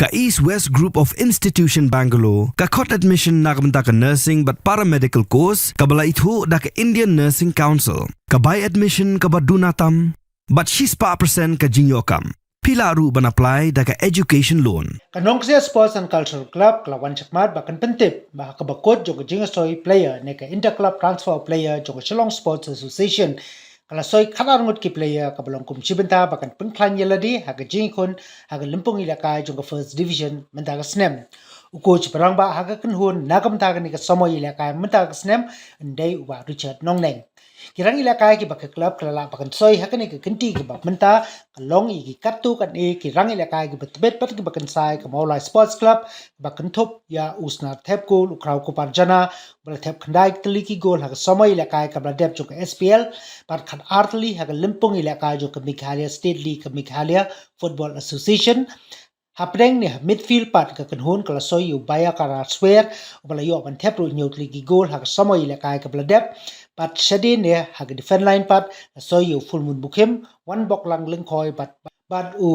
ka East West Group of Institution Bangalore ka khot admission na kamta ka nursing but paramedical course ka bala ithu da ka Indian Nursing Council ka buy admission ka badunatam but shispa % ka jinyokam Pilaru ban apply da ka education loan Kanong siya Sports and Cultural Club Klawan Chakmat bakan pentip bah kabakot jogo jingasoy player ne ka interclub transfer player jogo Shillong Sports Association kala soy khalarngot ki player kabalong kum chibenta bakan penklan yeladi haga jingkon haga limpong ilaka jogo first division mentaga snem coach barangba haga kunhun nagamta ni ka somoy ilaka mentaga snem ndai uba Richard Nongneng kirang ilaka ki bak club kala bakan soy hakani ka kinti ki bak menta kalong igi katu kan e kirang ilaka ki betbet pat ki bakan sai ka Maulai Sports Club bakan thop ya usna thep ko ukraw ko parjana bal thep khandai kliki gol haga somoy ilaka ka bladep jo ka SPL par khat artli haga limpong ilaka jo ka Meghalaya State League ka Meghalaya Football Association Hapreng ni midfield part ka kanhun kala soy yu baya kara swear bala yo ban thep ro nyotli gi gol haga somoy ilaka ka bladep pat shadin ne haga defense line part soy yu full moon bukem one bok lang lengkhoi bat u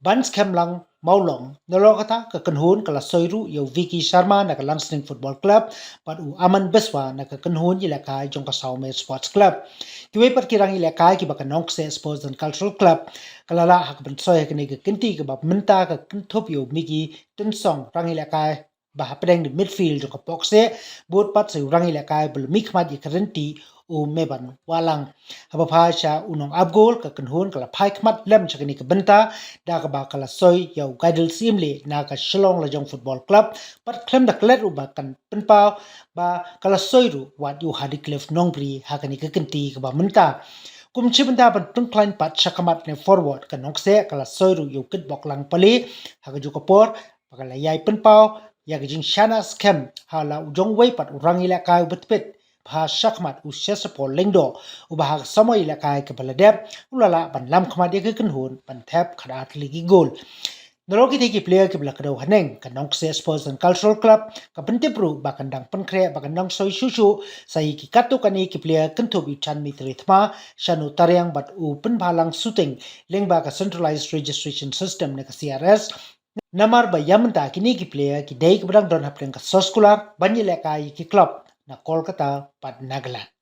bans kem lang maulong nolokata ka kanhun kala soy ru yu Vicky Sharma na ka Langsling Football Club pat u Aman Beswa na ka kanhun ilaka jong ka Saume Sports Club kiwe pat kirang ilaka ki baka Nongse Sports and Cultural Club kala la hak ban soy ka ni ka kinti ka bab menta ka kinthop yu migi tunsong rang ilaka bah pedeng di midfield jo ka pokse bot pat sa rang ilaka bul mikmat di karenti u meban walang haba phasha unong abgol ka kanhun kala phai khmat lem chakani ka benta da ka ba kala soy yau gaidel simle na ka Shillong Lajong Football Club pat klem da klet u ba kan penpau ba kala soy ru wat yu Hadicliffe Nongpri hakani ka kinti ka ba menta kum chibenda ban tungklan pat chakamat ne forward ka nokse kala soy ru yu kit bok lang pali haga ju ka por pakala yai penpau ya jing shana scam hala ujong wei pat urang ilaka betpet pha shakmat u shesapol lengdo u bahag samoy ilaka ka baladep ulala ban lam khmat ye kan hun ban thap khadat ligi gol Noroki teki player ki blakado haneng ka Nongse Sports and Cultural Club ka pentipru bakandang penkre bakandang soy shushu sai ki katu kani ki player kenthob yu chan mitri thma shanu taryang bat u penbalang shooting lengba ka centralized registration system ne ka CRS Namar ba yamta kini ki player ki dai ki brang don hapren ka soskular banyile ka ki club na Kolkata pat Nagaland